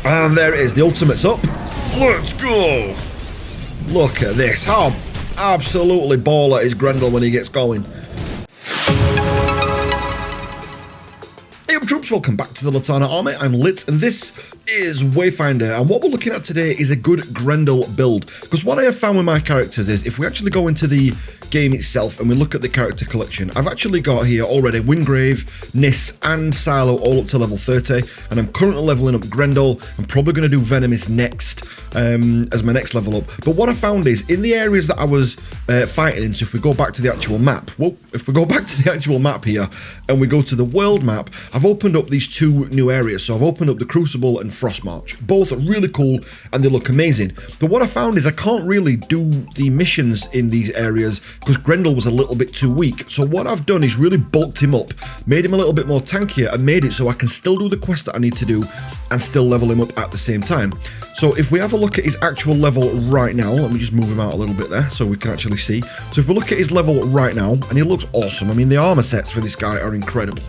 And there it is, the ultimate's up. Let's go! Look at this, how absolutely baller is Grendel when he gets going. Hey up troops, welcome back to the Latana Army. I'm Lit and this is Wayfinder, and what we're looking at today is a good Grendel build. Because what I have found with my characters is if we actually go into the game itself and we look at the character collection, I've actually got here already Wingrave, Nis and Silo all up to level 30, and I'm currently leveling up Grendel. I'm probably going to do Venomous next as my next level up. But what I found is in the areas that I was fighting in, so if we go back to the actual map, here and we go to the world map, I've opened up these two new areas. So I've opened up the Crucible and Frostmarch. Both are really cool and they look amazing. But what I found is I can't really do the missions in these areas because Grendel was a little bit too weak. So what I've done is really bulked him up, made him a little bit more tankier, and made it so I can still do the quest that I need to do and still level him up at the same time. So if we have a look at his actual level right now, let me just move him out a little bit there so we can actually see. So if we look at his level right now, and he looks awesome. I mean, the armor sets for this guy are incredible.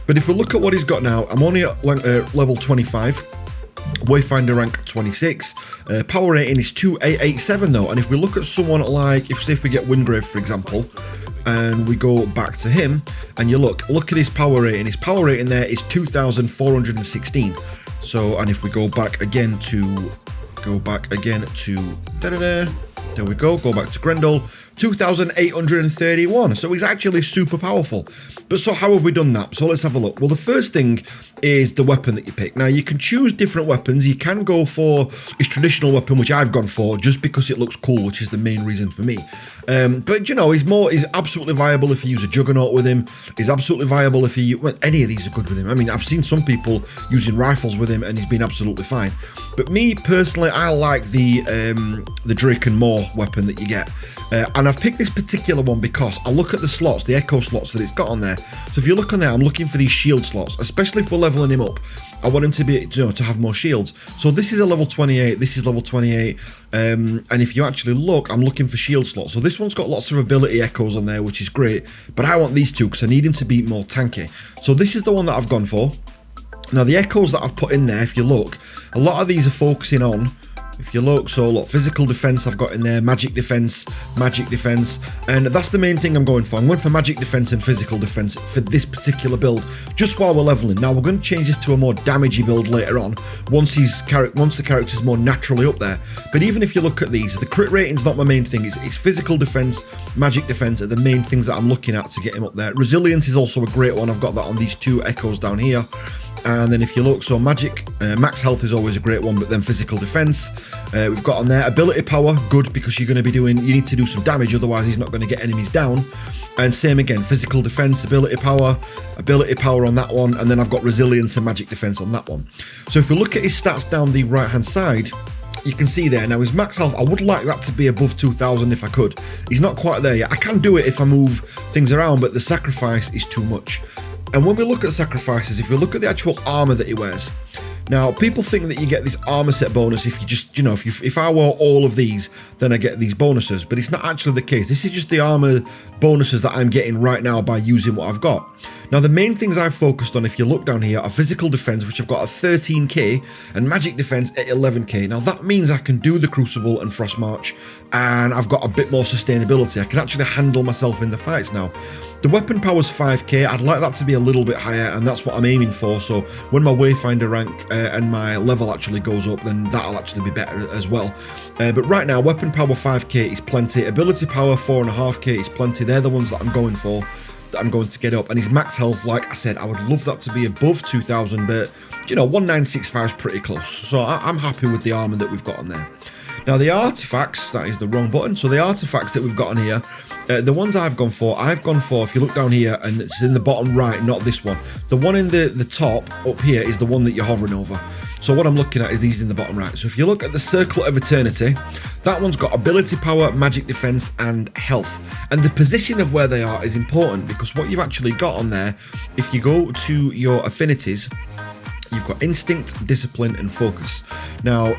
But if we look at what he's got now, I'm only at level 25, Wayfinder rank 26, power rating is 2887 though. And if we look at someone like, if we get Wingrave for example, and we go back to him, and you look at his power rating there is 2416. So, and if we go back again to, there we go back to Grendel, 2831. So he's actually super powerful. But so how have we done that? So let's have a look. Well, the first thing is the weapon that you pick. Now you can choose different weapons. You can go for his traditional weapon, which I've gone for just because it looks cool, which is the main reason for me. But you know, he's absolutely viable if you use a Juggernaut with him. He's absolutely viable if any of these are good with him. I mean, I've seen some people using rifles with him and he's been absolutely fine. But me personally, I like the Drake and Moore weapon that you get. And I've picked this particular one because I look at the slots, the echo slots that it's got on there. So if you look on there, I'm looking for these shield slots, especially if we're leveling him up. I want him to be, to have more shields. So this is a level 28, this is level 28. And if you actually look, I'm looking for shield slots. So this one's got lots of ability echoes on there, which is great. But I want these two because I need him to be more tanky. So this is the one that I've gone for. Now the echoes that I've put in there, if you look, a lot of these are focusing on, if you look, so look, physical defense I've got in there, magic defense, and that's the main thing I'm going for. I'm going for magic defense and physical defense for this particular build, just while we're leveling. Now we're going to change this to a more damagey build later on, once the character's more naturally up there. But even if you look at these, the crit rating's not my main thing. It's physical defense, magic defense are the main things that I'm looking at to get him up there. Resilience is also a great one. I've got that on these two echoes down here. And then if you look, so magic, max health is always a great one, but then physical defense, we've got on there ability power, good, because you need to do some damage, otherwise he's not going to get enemies down. And same again, physical defense, ability power on that one, and then I've got resilience and magic defense on that one. So if we look at his stats down the right hand side, you can see there, now his max health, I would like that to be above 2000 if I could. He's not quite there yet. I can do it if I move things around, but the sacrifice is too much. And when we look at sacrifices, if we look at the actual armor that he wears, now people think that you get this armor set bonus if you just, if I wore all of these, then I get these bonuses, but it's not actually the case. This is just the armor bonuses that I'm getting right now by using what I've got. Now the main things I've focused on, if you look down here, are physical defense, which I've got at 13k, and magic defense at 11k. Now that means I can do the Crucible and Frostmarch, and I've got a bit more sustainability. I can actually handle myself in the fights now. The weapon power's 5k, I'd like that to be a little bit higher, and that's what I'm aiming for. So when my Wayfinder rank and my level actually goes up, then that'll actually be better as well. But right now, weapon power 5k is plenty. Ability power 4.5k is plenty. They're the ones that I'm going for, that I'm going to get up. And his max health, like I said, I would love that to be above 2000, but 1965 is pretty close. So I'm happy with the armor that we've got on there. Now the artifacts, that is the wrong button, so the artifacts that we've got on here, the ones I've gone for, if you look down here, and it's in the bottom right, not this one. The one in the top up here is the one that you're hovering over. So what I'm looking at is these in the bottom right. So if you look at the Circle of Eternity, that one's got ability power, magic defense, and health. And the position of where they are is important, because what you've actually got on there, if you go to your affinities, you've got instinct, discipline, and focus. Now,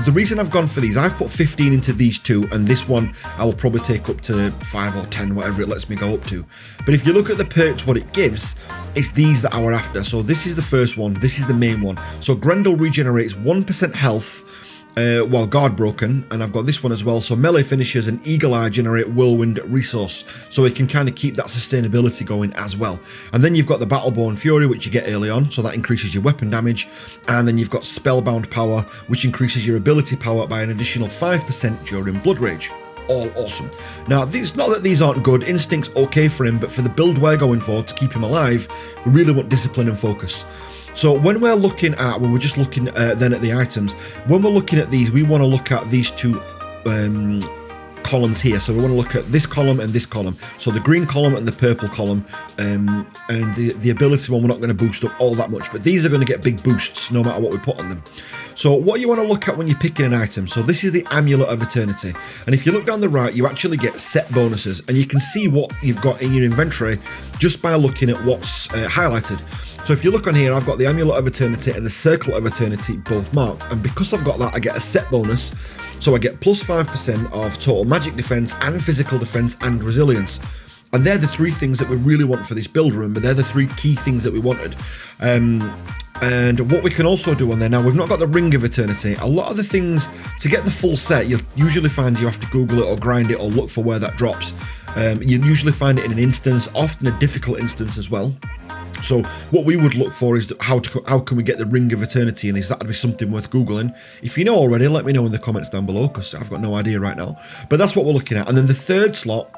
the reason I've gone for these, I've put 15 into these two, and this one I will probably take up to 5 or 10, whatever it lets me go up to. But if you look at the perks, what it gives, it's these that I were after. So this is the first one, this is the main one. So Grendel regenerates 1% health while guard broken, and I've got this one as well. So melee finishers and Eagle Eye generate whirlwind resource, so it can kind of keep that sustainability going as well. And then you've got the Battleborn Fury, which you get early on, so that increases your weapon damage. And then you've got Spellbound Power, which increases your ability power by an additional 5% during Blood Rage. All awesome. Now, it's not that these aren't good. Instinct's okay for him, but for the build we're going for to keep him alive, we really want discipline and focus. So when we're looking at, when we're just looking then at the items, when we're looking at these, we want to look at these two columns here. So we want to look at this column and this column. So the green column and the purple column, and the ability one we're not going to boost up all that much, but these are going to get big boosts no matter what we put on them. So what you want to look at when you're picking an item, so this is the Amulet of Eternity, and if you look down the right, you actually get set bonuses, and you can see what you've got in your inventory just by looking at what's highlighted. So if you look on here, I've got the Amulet of Eternity and the Circle of Eternity both marked, and because I've got that, I get a set bonus, so I get plus 5% of total magic defense and physical defense and resilience. And they're the three things that we really want for this build, remember, they're the three key things that we wanted. And what we can also do on there, now we've not got the Ring of Eternity. A lot of the things, to get the full set, you'll usually find you have to Google it or grind it or look for where that drops. You usually find it in an instance, often a difficult instance as well. So what we would look for is how can we get the Ring of Eternity in this? That would be something worth Googling. If you know already, let me know in the comments down below, because I've got no idea right now. But that's what we're looking at. And then the third slot,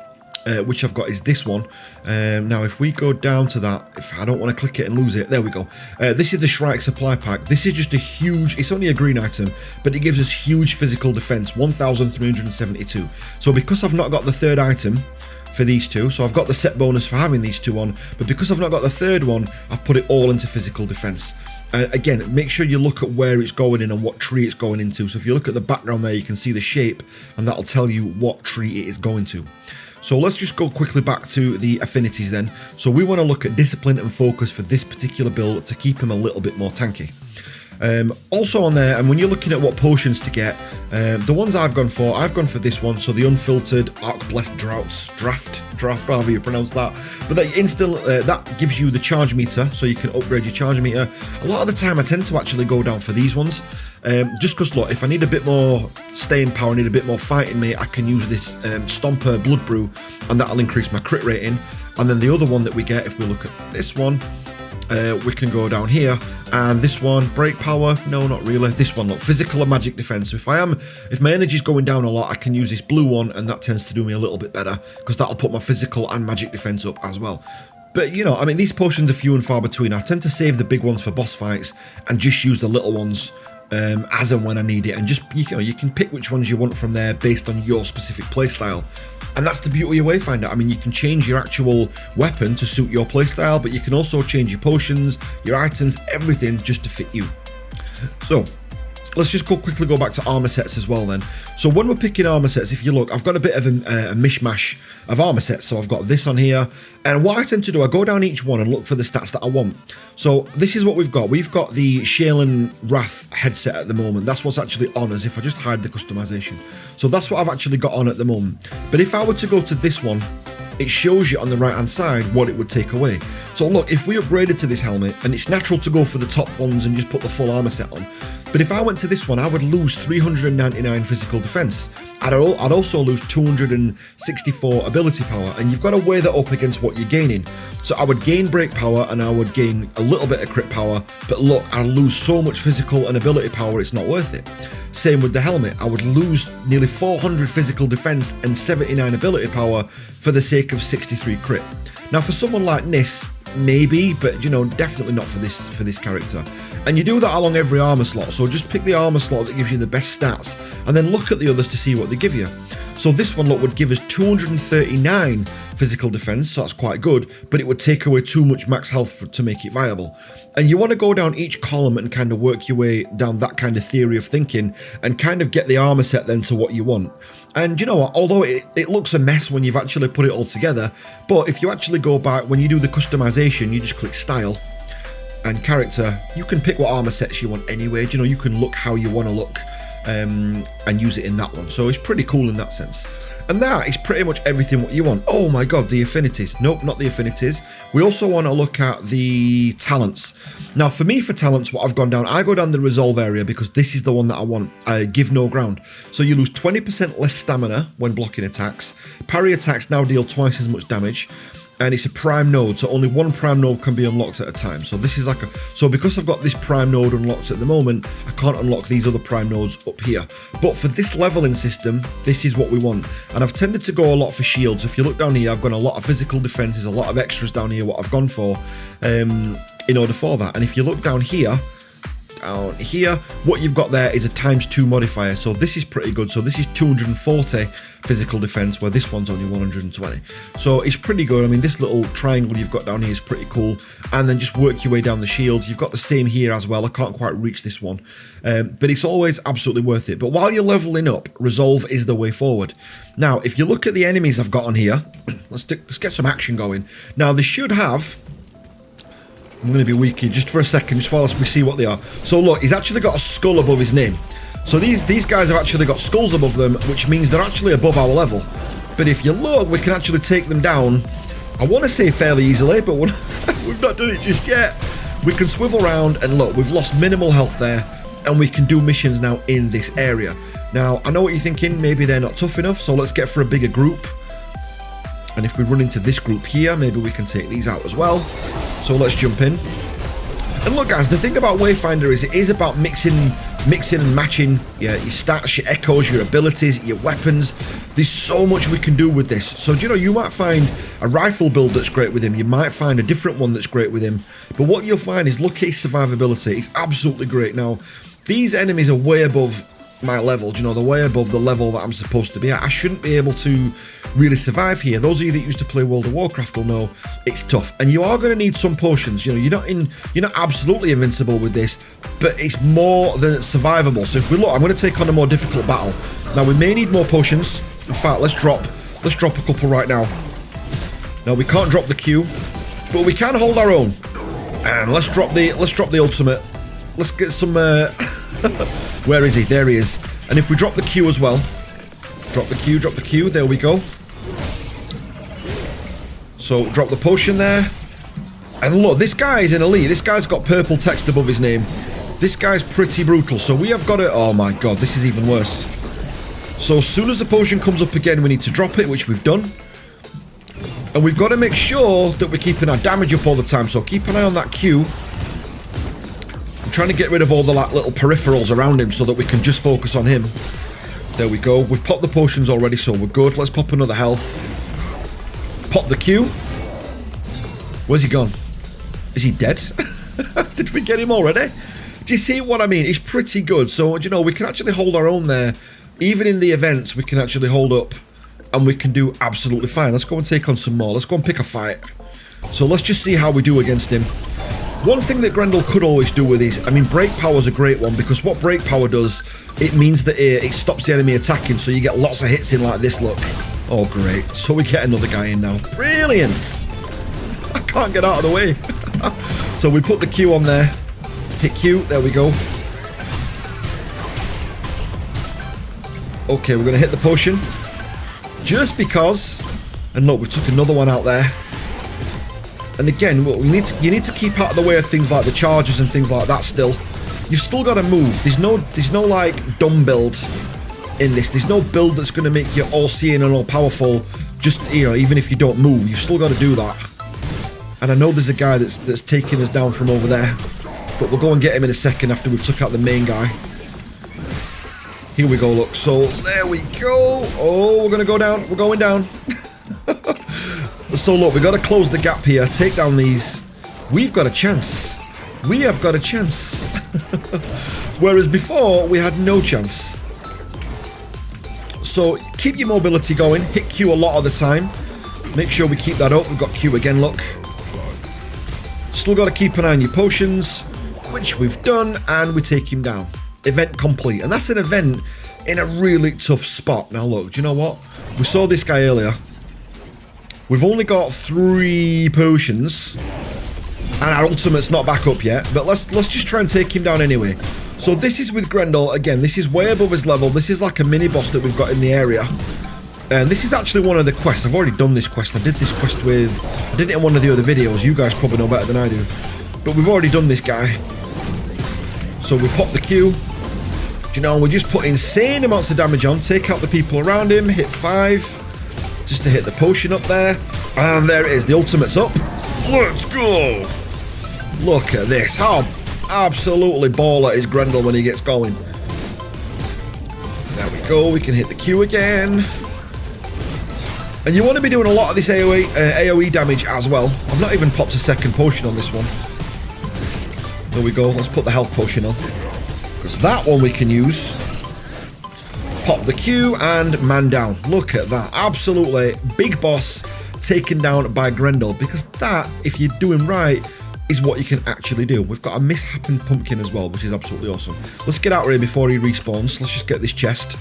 which I've got, is this one. Now if we go down to that, if I don't want to click it and lose it, there we go. This is the Shrike Supply Pack. This is just a huge, it's only a green item, but it gives us huge physical defense, 1,372. So because I've not got the third item for these two, so I've got the set bonus for having these two on, but because I've not got the third one, I've put it all into physical defense. Again, make sure you look at where it's going in and what tree it's going into. So if you look at the background there, you can see the shape, and that'll tell you what tree it is going to. So let's just go quickly back to the affinities then. So we want to look at discipline and focus for this particular build to keep him a little bit more tanky. Also on there, and when you're looking at what potions to get, the ones I've gone for this one, so the Unfiltered Arc Blessed Draft, however you pronounce that, but that gives you the charge meter, so you can upgrade your charge meter. A lot of the time I tend to actually go down for these ones, just because, look, if I need a bit more staying power, I need a bit more fighting mate, I can use this Stomper Blood Brew, and that'll increase my crit rating. And then the other one that we get, if we look at this one, we can go down here, and this one, break power, no, not really. This one, look, physical and magic defense. So if my energy's going down a lot, I can use this blue one, and that tends to do me a little bit better, because that'll put my physical and magic defense up as well. But you know, I mean, these potions are few and far between. I tend to save the big ones for boss fights and just use the little ones as and when I need it, and just, you know, you can pick which ones you want from there based on your specific playstyle. And that's the beauty of Wayfinder. I mean, you can change your actual weapon to suit your playstyle, but you can also change your potions, your items, everything just to fit you. So let's just quickly go back to armor sets as well then. So when we're picking armor sets, if you look, I've got a bit of a mishmash of armor sets. So I've got this on here, and what I tend to do, I go down each one and look for the stats that I want. So this is what we've got. We've got the Shaylin Wrath headset at the moment. That's what's actually on, as if I just hide the customization. So that's what I've actually got on at the moment. But if I were to go to this one, it shows you on the right hand side what it would take away. So look, if we upgraded to this helmet, and it's natural to go for the top ones and just put the full armor set on, but if I went to this one, I would lose 399 physical defense. I'd also lose 264 ability power, and you've got to weigh that up against what you're gaining. So I would gain break power, and I would gain a little bit of crit power, but look, I'd lose so much physical and ability power, it's not worth it. Same with the helmet, I would lose nearly 400 physical defense and 79 ability power for the sake of 63 crit. Now for someone like Nis, maybe, but you know, definitely not for this character. And you do that along every armor slot, so just pick the armor slot that gives you the best stats, and then look at the others to see what they give you. So this one, look, would give us 239 physical defense, so that's quite good, but it would take away too much max health to make it viable. And you want to go down each column and kind of work your way down that kind of theory of thinking, and kind of get the armor set then to what you want. And you know what, although it looks a mess when you've actually put it all together, but if you actually go back, when you do the customization, you just click style and character, you can pick what armor sets you want anyway. You know, you can look how you want to look. and use it in that one. So it's pretty cool in that sense. And that is pretty much everything what you want. Oh my god, the affinities. Nope, not the affinities. We also want to look at the talents. Now for me, for talents, what I've gone down, I go down the resolve area because this is the one that I want. Give no ground. So you lose 20% less stamina when blocking attacks. Parry attacks now deal twice as much damage. And it's a prime node, so only one prime node can be unlocked at a time. So this is like so because I've got this prime node unlocked at the moment, I can't unlock these other prime nodes up here. But for this leveling system, this is what we want. And I've tended to go a lot for shields. If you look down here, I've gone a lot of physical defenses, a lot of extras down here, what I've gone for in order for that. And if you look down here, what you've got there is a ×2 modifier, so this is pretty good. So this is 240 physical defense, where this one's only 120, so it's pretty good. I mean, this little triangle you've got down here is pretty cool. And then just work your way down the shields. You've got the same here as well. I can't quite reach this one, but it's always absolutely worth it. But while you're leveling up, resolve is the way forward. Now if you look at the enemies I've got on here, let's get some action going. Now they should have, I'm going to be weak here just for a second, just while we see what they are. So look, he's actually got a skull above his name. So these guys have actually got skulls above them, which means they're actually above our level. But if you look, we can actually take them down, I want to say fairly easily, but we've not done it just yet. We can swivel around and look, we've lost minimal health there, and we can do missions now in this area. Now, I know what you're thinking, maybe they're not tough enough, so let's get for a bigger group. And if we run into this group here, maybe we can take these out as well. So let's jump in. And look guys, the thing about Wayfinder is it is about mixing and matching your stats, your echoes, your abilities, your weapons. There's so much we can do with this. So do you know, you might find a rifle build that's great with him. You might find a different one that's great with him. But what you'll find is, look at his survivability. It's absolutely great. Now, these enemies are way above my level. Do you know, they're way above the level that I'm supposed to be at. I shouldn't be able to really survive here. Those of you that used to play World of Warcraft will know it's tough, and you are going to need some potions. You know, you're not absolutely invincible with this, but it's more than survivable. So if we look, I'm going to take on a more difficult battle. Now we may need more potions. In fact, let's drop a couple right now. Now we can't drop the Q, but we can hold our own. And let's drop the ultimate. Let's get some where is he? There he is. And if we drop the Q as well, drop the Q, there we go. So drop the potion there. And look, this guy is an elite. This guy's got purple text above his name. This guy's pretty brutal. So we have got to, oh my god, this is even worse. So as soon as the potion comes up again, we need to drop it, which we've done. And we've got to make sure that we're keeping our damage up all the time. So keep an eye on that Q. I'm trying to get rid of all the little peripherals around him so that we can just focus on him. There we go. We've popped the potions already, so we're good. Let's pop another health. Pop the Q. Where's he gone? Is he dead? Did we get him already? Do you see what I mean? It's pretty good. So, you know, we can actually hold our own there. Even in the events, we can actually hold up, and we can do absolutely fine. Let's go and take on some more. Let's go and pick a fight. So let's just see how we do against him. One thing that Grendel could always do with these, I mean, break power is a great one, because what break power does, it means that it stops the enemy attacking, so you get lots of hits in like this, look. Oh, great. So we get another guy in now. Brilliant! I can't get out of the way. So we put the Q on there. Hit Q, there we go. Okay, we're going to hit the potion. Just because, and look, we took another one out there. And again, you need to keep out of the way of things like the charges and things like that still. You've still got to move. There's no like dumb build in this. There's no build that's going to make you all seeing and all powerful. Just, you know, even if you don't move, you've still got to do that. And I know there's a guy that's taking us down from over there, but we'll go and get him in a second after we've took out the main guy. Here we go, look. So there we go. Oh, we're going to go down. We're going down. So look, we've got to close the gap here, take down these. We've got a chance. We have got a chance. Whereas before, we had no chance. So keep your mobility going. Hit Q a lot of the time. Make sure we keep that up. We've got Q again, look. Still got to keep an eye on your potions, which we've done, and we take him down. Event complete. And that's an event in a really tough spot. Now look, do you know what? We saw this guy earlier. We've only got 3 potions, and our ultimate's not back up yet, but let's just try and take him down anyway. So this is with Grendel. Again, this is way above his level. This is like a mini boss that we've got in the area. And this is actually one of the quests. I've already done this quest. I did this quest with... I did it in one of the other videos. You guys probably know better than I do. But we've already done this guy. So we pop the Q. You know, we just put insane amounts of damage on. Take out the people around him. Hit 5. Just to hit the potion up there. And there it is. The ultimate's up. Let's go. Look at this. How absolutely baller is Grendel when he gets going. There we go. We can hit the Q again. And you want to be doing a lot of this AoE damage as well. I've not even popped a second potion on this one. There we go. Let's put the health potion on. Because that one we can use. Pop the Q and man down. Look at that. Absolutely big boss taken down by Grendel. Because that, if you're doing right, is what you can actually do. We've got a misshapen pumpkin as well, which is absolutely awesome. Let's get out of here before he respawns. Let's just get this chest.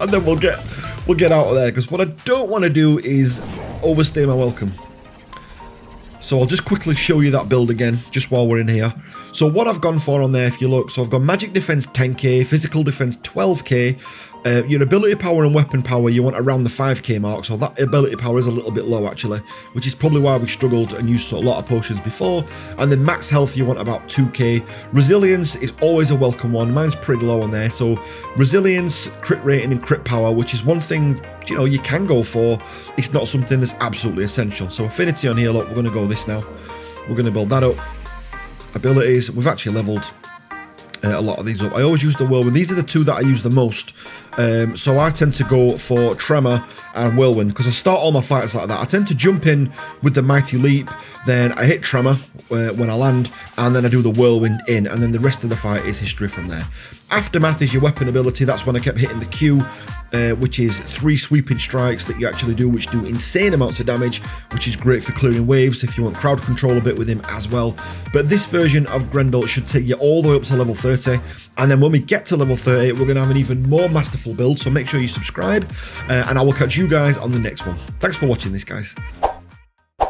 And then we'll get out of there. Because what I don't want to do is overstay my welcome. So I'll just quickly show you that build again, just while we're in here. So what I've gone for on there, if you look, so I've got magic defense 10k, physical defense 12k, your ability power and weapon power you want around the 5k mark, so that ability power is a little bit low actually, which is probably why we struggled and used a lot of potions before. And then max health you want about 2k. Resilience is always a welcome one, mine's pretty low on there, so resilience, crit rating and crit power, which is one thing, you know, you can go for. It's not something that's absolutely essential. So affinity on here, look, we're going to go this now. We're going to build that up. Abilities, we've actually leveled a lot of these up. I always use the whirlwind. These are the two that I use the most. So I tend to go for tremor and whirlwind because I start all my fighters like that. I tend to jump in with the mighty leap, then I hit tremor when I land, and then I do the whirlwind in, and then the rest of the fight is history from there. Aftermath is your weapon ability. That's when I kept hitting the Q, which is 3 sweeping strikes that you actually do, which do insane amounts of damage, which is great for clearing waves if you want crowd control a bit with him as well. But this version of Grendel should take you all the way up to level 30, and then when we get to level 30, we're going to have an even more masterful build, so make sure you subscribe, and I will catch you guys on the next one. Thanks for watching this, guys.